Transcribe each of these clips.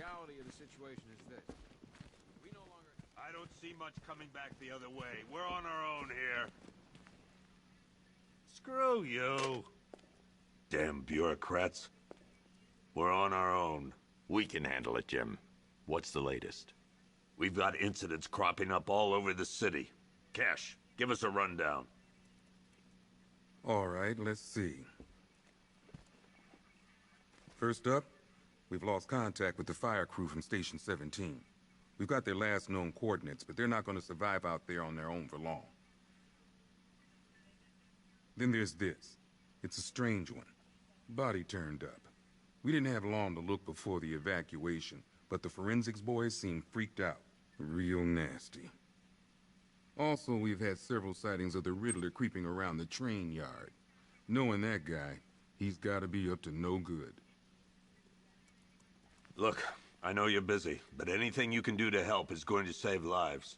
reality of the situation is this. We no longer... I don't see much coming back the other way. We're on our own here. Screw you. Damn bureaucrats. We're on our own. We can handle it, Jim. What's the latest? We've got incidents cropping up all over the city. Cash, give us a rundown. All right, let's see. First up, we've lost contact with the fire crew from Station 17. We've got their last known coordinates, but they're not going to survive out there on their own for long. Then there's this. It's a strange one. Body turned up. We didn't have long to look before the evacuation, but the forensics boys seemed freaked out. Real nasty. Also, we've had several sightings of the Riddler creeping around the train yard. Knowing that guy, he's got to be up to no good. Look, I know you're busy, but anything you can do to help is going to save lives.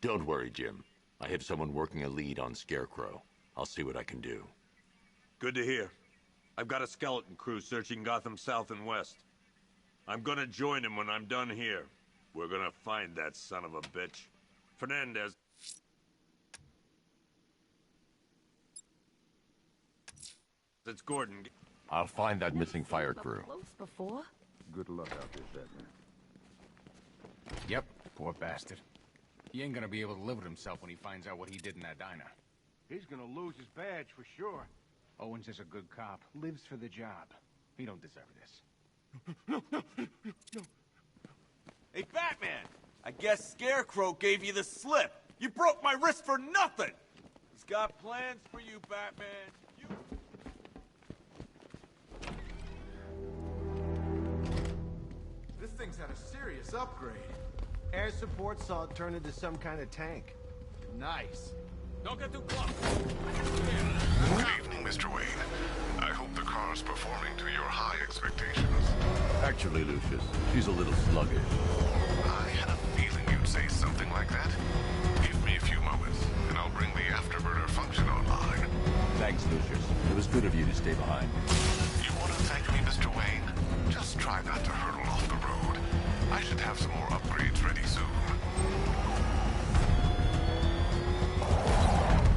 Don't worry, Jim. I have someone working a lead on Scarecrow. I'll see what I can do. Good to hear. I've got a skeleton crew searching Gotham South and West. I'm gonna join him when I'm done here. We're gonna find that son of a bitch. Fernandez. It's Gordon. I'll find that missing fire crew. Before? Good luck out there, Batman. Yep, poor bastard. He ain't gonna be able to live with himself when he finds out what he did in that diner. He's gonna lose his badge for sure. Owens is a good cop, lives for the job. He don't deserve this. No. Hey, Batman! I guess Scarecrow gave you the slip. You broke my wrist for nothing! He's got plans for you, Batman. This thing's had a serious upgrade. Air support saw it turn into some kind of tank. Nice. Don't get too close. Good evening, Mr. Wayne. I hope the car's performing to your high expectations. Actually, Lucius, she's a little sluggish. I had a feeling you'd say something like that. Give me a few moments, and I'll bring the afterburner function online. Thanks, Lucius. It was good of you to stay behind. You want to thank me, Mr. Wayne? Just try not to hurtle off the road. I should have some more upgrades ready soon.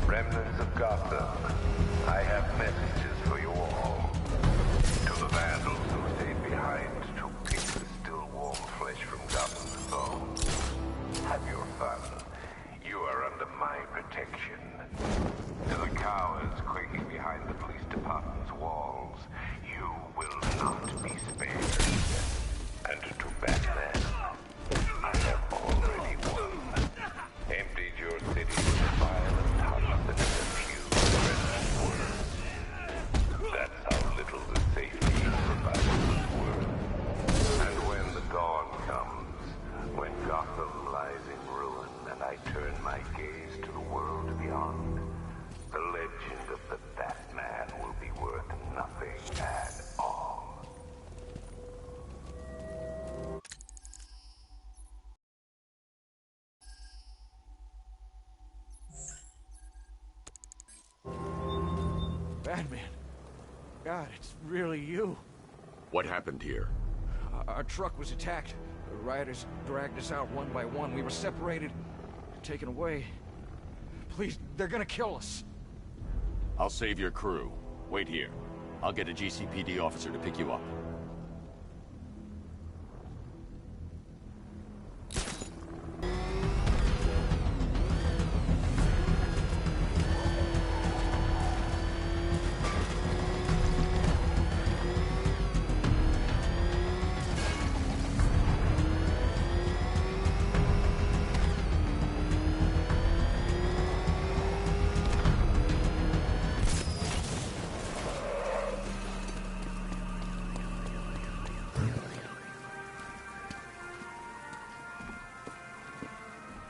Remnants of Gotham, I have messages for you all. To the vandals who stayed behind to pick the still warm flesh from Gotham's bones. Have your fun. You are under my protection. To the cowards quaking behind the police department's walls, you will not be spared. And to Batman, I have already won. Emptied your city with violent hearts and a few precious words. That's how little the safety provided was worth. And when the dawn comes, when Gotham lies in ruin and I turn my gaze to the world beyond, the legend of the Batman will be worth nothing at all. Batman. God, it's really you. What happened here? Our truck was attacked. The rioters dragged us out one by one. We were separated, taken away. Please, they're gonna kill us. I'll save your crew. Wait here. I'll get a GCPD officer to pick you up.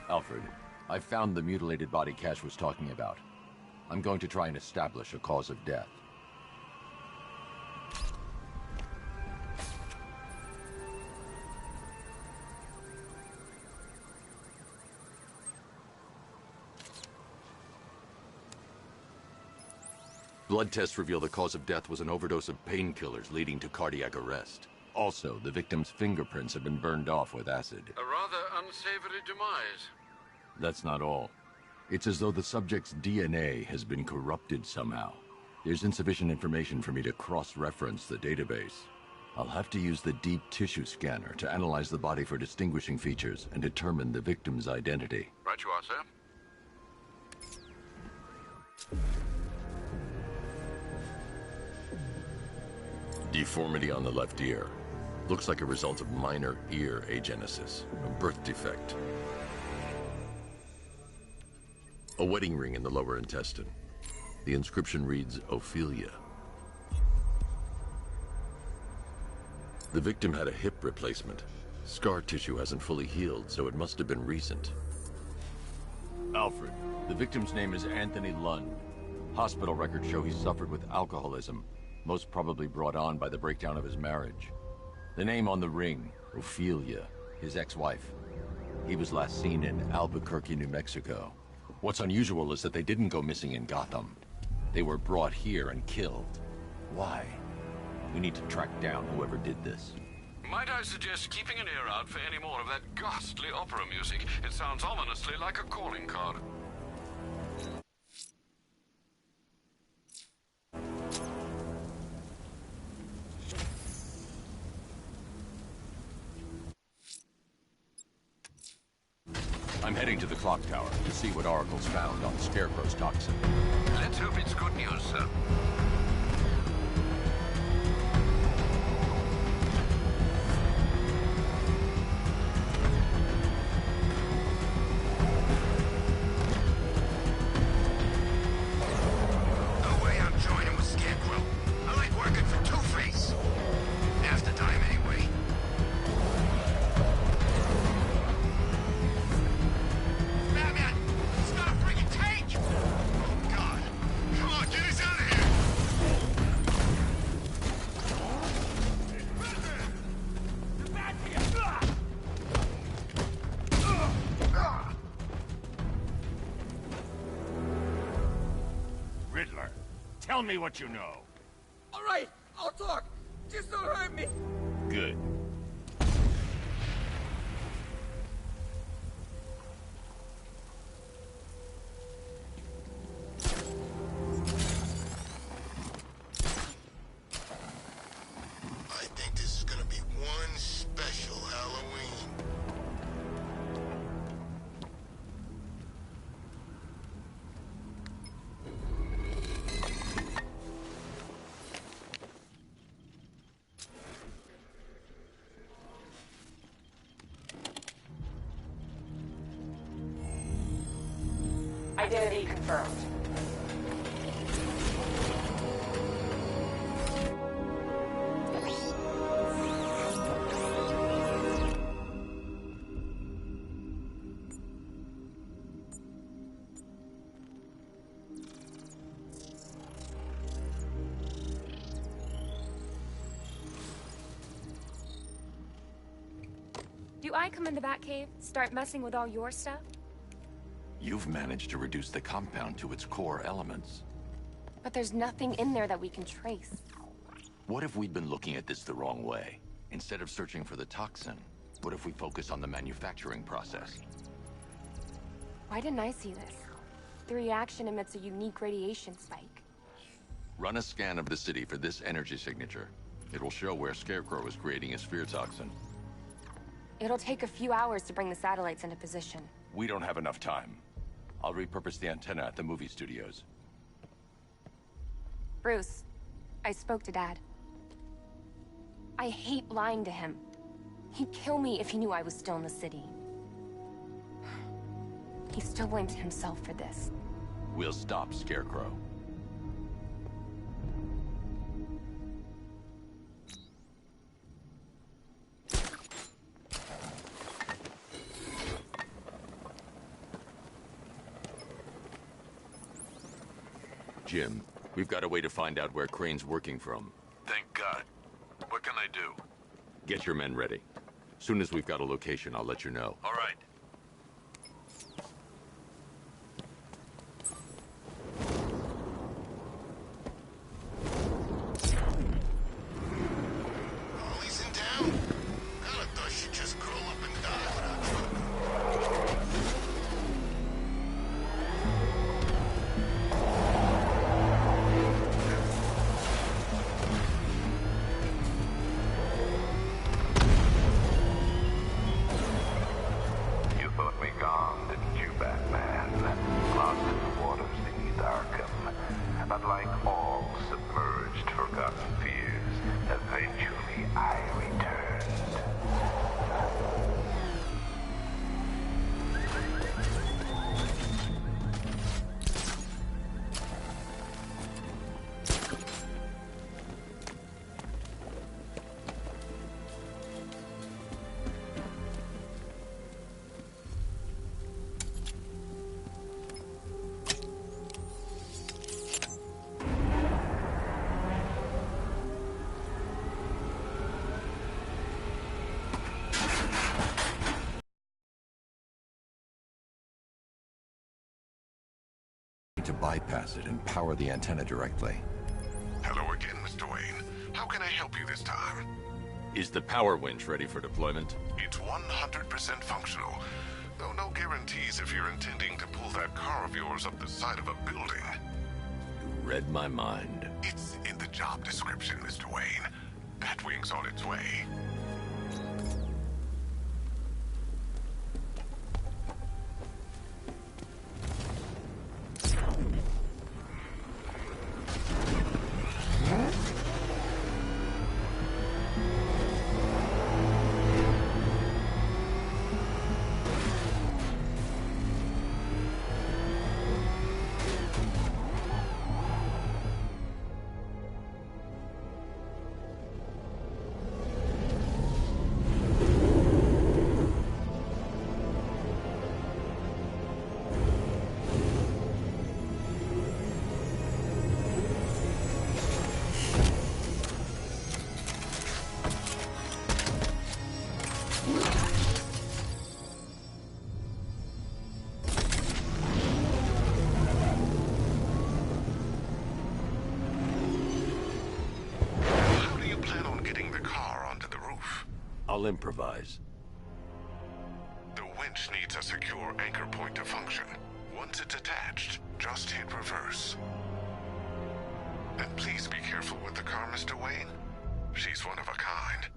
Alfred, I found the mutilated body Cash was talking about. I'm going to try and establish a cause of death. Blood tests reveal the cause of death was an overdose of painkillers leading to cardiac arrest. Also, the victim's fingerprints have been burned off with acid. A rather unsavory demise. That's not all. It's as though the subject's DNA has been corrupted somehow. There's insufficient information for me to cross-reference the database. I'll have to use the deep tissue scanner to analyze the body for distinguishing features and determine the victim's identity. Right you are, sir. Deformity on the left ear. Looks like a result of minor ear agenesis, a birth defect. A wedding ring in the lower intestine. The inscription reads, Ophelia. The victim had a hip replacement. Scar tissue hasn't fully healed, so it must have been recent. Alfred, the victim's name is Anthony Lund. Hospital records show he suffered with alcoholism, most probably brought on by the breakdown of his marriage. The name on the ring, Ophelia, his ex-wife. He was last seen in Albuquerque, New Mexico. What's unusual is that they didn't go missing in Gotham. They were brought here and killed. Why? We need to track down whoever did this. Might I suggest keeping an ear out for any more of that ghastly opera music? It sounds ominously like a calling card. I'm heading to the clock tower to see what Oracle's found on Scarecrow's toxin. Let's hope it's good news, sir. No way I'm joining with Scarecrow. I like working for Two-Face. Half the time, anyway. Batman! He's got a friggin' tank! Oh, God. Come on, get us out of here! Riddler, tell me what you know. All right, I'll talk. Just don't hurt me. Good. I think this is gonna be one special Halloween. Identity confirmed. Do I come in the Batcave, start messing with all your stuff? You've managed to reduce the compound to its core elements. But there's nothing in there that we can trace. What if we'd been looking at this the wrong way? Instead of searching for the toxin, what if we focus on the manufacturing process? Why didn't I see this? The reaction emits a unique radiation spike. Run a scan of the city for this energy signature. It will show where Scarecrow is creating his fear toxin. It'll take a few hours to bring the satellites into position. We don't have enough time. I'll repurpose the antenna at the movie studios. Bruce, I spoke to Dad. I hate lying to him. He'd kill me if he knew I was still in the city. He still blames himself for this. We'll stop Scarecrow. Jim, we've got a way to find out where Crane's working from. Thank God. What can I do? Get your men ready. Soon as we've got a location, I'll let you know. All right. Ollie's in town. to bypass it and power the antenna directly. Hello again, Mr. Wayne. How can I help you this time? Is the power winch ready for deployment? It's 100% functional, though no guarantees if you're intending to pull that car of yours up the side of a building. You read my mind. It's in the job description, Mr. Wayne. Batwing's on its way. I'll improvise. The winch needs a secure anchor point to function. Once it's attached, just hit reverse. And please be careful with the car, Mr. Wayne. She's one of a kind.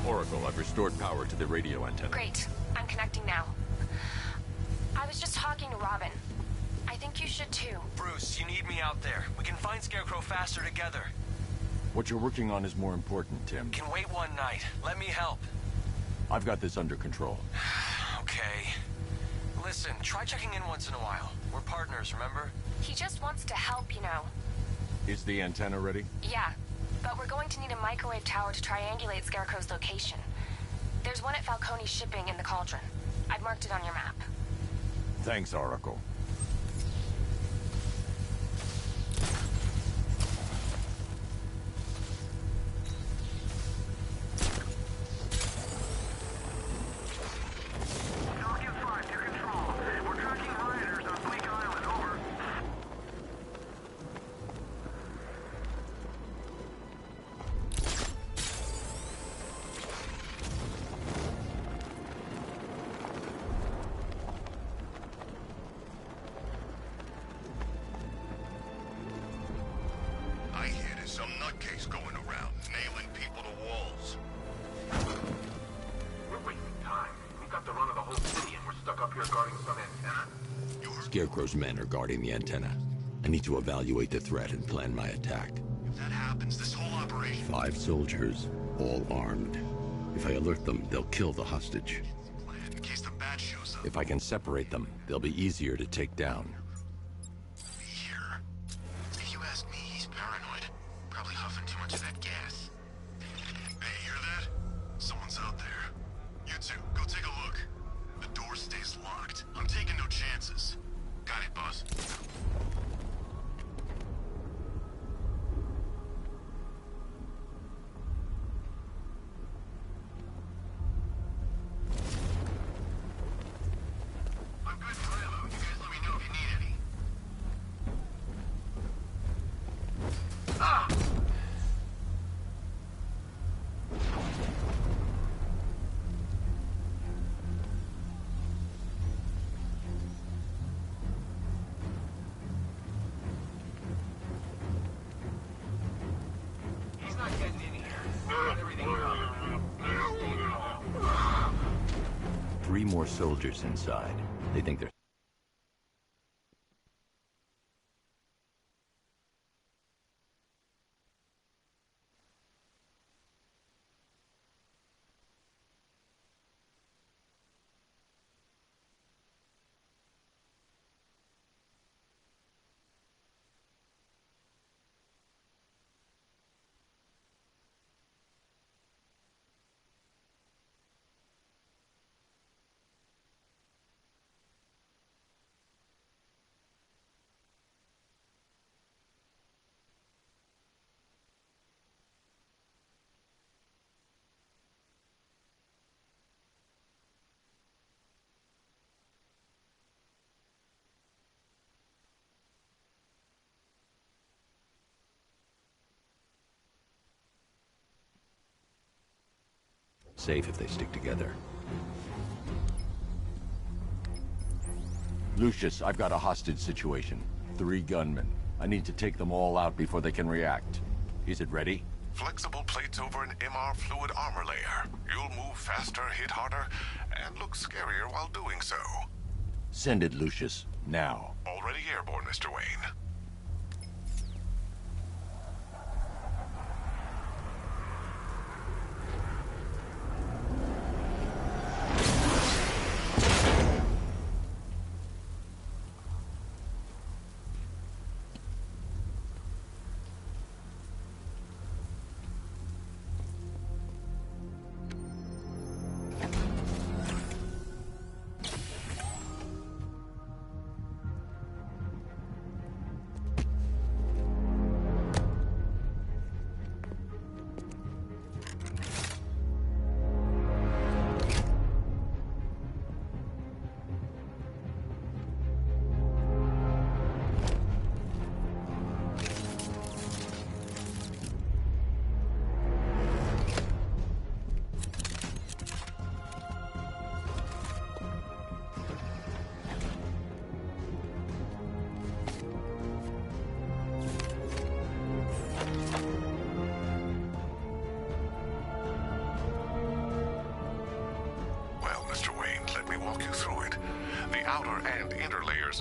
Oracle, I've restored power to the radio antenna. Great. I'm connecting now. I was just talking to Robin. I think you should too. Bruce, you need me out there. We can find Scarecrow faster together. What you're working on is more important, Tim. Can wait one night. Let me help. I've got this under control. Okay. Listen, try checking in once in a while. We're partners, remember? He just wants to help, you know. Is the antenna ready? Yeah, but we're going to need a microwave tower to triangulate Scarecrow's location. There's one at Falcone's shipping in the Cauldron. I've marked it on your map. Thanks, Oracle. Scarecrow's men are guarding the antenna. I need to evaluate the threat and plan my attack. If that happens, this whole operation... 5 soldiers, all armed. If I alert them, they'll kill the hostage. In case the bat shows up. If I can separate them, they'll be easier to take down. Here. If you ask me, he's paranoid. Probably huffing too much of that gas. Hey, hear that? Someone's out there. You two, go take a look. The door stays locked. I'm taking no chances. Got it, boss. Three more soldiers inside. They think they're... safe if they stick together. Lucius, I've got a hostage situation. 3 gunmen. I need to take them all out before they can react. Is it ready? Flexible plates over an MR fluid armor layer. You'll move faster, hit harder, and look scarier while doing so. Send it, Lucius. Now. Already airborne, Mr. Wayne.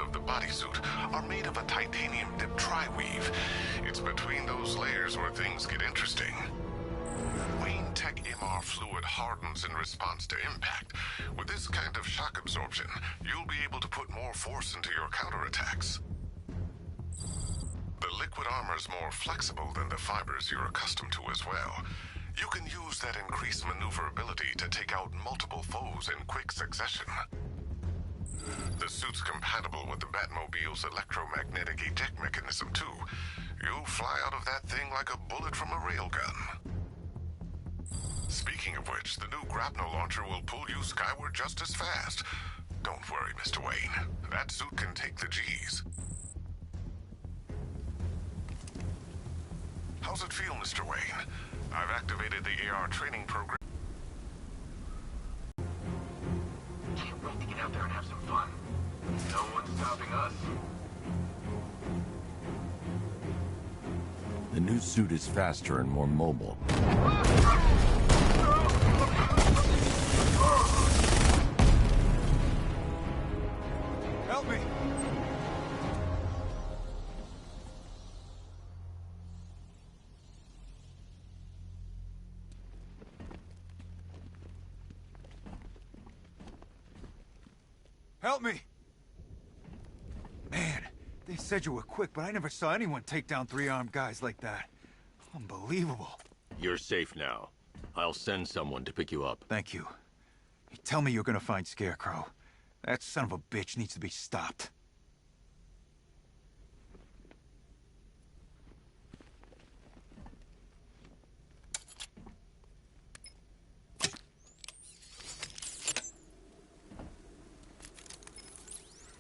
Of the bodysuit are made of a titanium dip tri-weave. It's between those layers where things get interesting. Wayne Tech MR fluid hardens in response to impact. With this kind of shock absorption, you'll be able to put more force into your counterattacks. The liquid armor's more flexible than the fibers you're accustomed to as well. You can use that increased maneuverability to take out multiple foes in quick succession. The suit's compatible with the Batmobile's electromagnetic eject mechanism, too. You'll fly out of that thing like a bullet from a railgun. Speaking of which, the new grapnel launcher will pull you skyward just as fast. Don't worry, Mr. Wayne. That suit can take the G's. How's it feel, Mr. Wayne? I've activated the AR training program. Can't wait to get out there and have some fun. No one's stopping us. The new suit is faster and more mobile. Help me! Help me! Man, they said you were quick, but I never saw anyone take down 3 armed guys like that. Unbelievable. You're safe now. I'll send someone to pick you up. Thank you. You tell me you're gonna find Scarecrow. That son of a bitch needs to be stopped.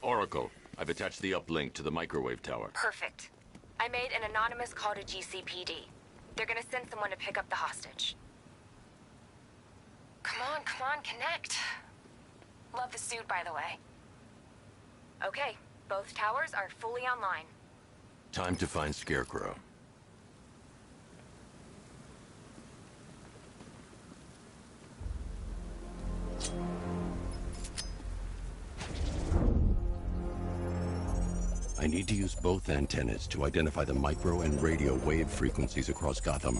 Oracle, I've attached the uplink to the microwave tower. Perfect. I made an anonymous call to GCPD. They're gonna send someone to pick up the hostage. Come on, connect. Love the suit, by the way. Okay, both towers are fully online. Time to find Scarecrow. I need to use both antennas to identify the micro and radio wave frequencies across Gotham.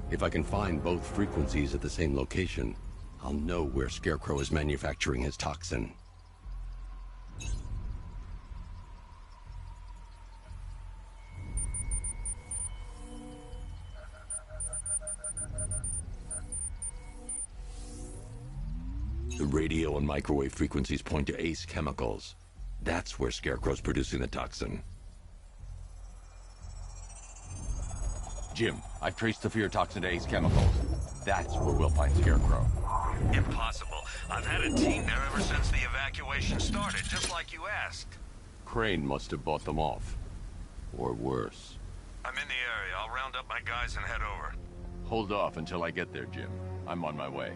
If I can find both frequencies at the same location, I'll know where Scarecrow is manufacturing his toxin. The radio and microwave frequencies point to Ace Chemicals. That's where Scarecrow's producing the toxin. Jim, I've traced the fear toxin to Ace Chemicals. That's where we'll find Scarecrow. Impossible. I've had a team there ever since the evacuation started, just like you asked. Crane must have bought them off. Or worse. I'm in the area. I'll round up my guys and head over. Hold off until I get there, Jim. I'm on my way.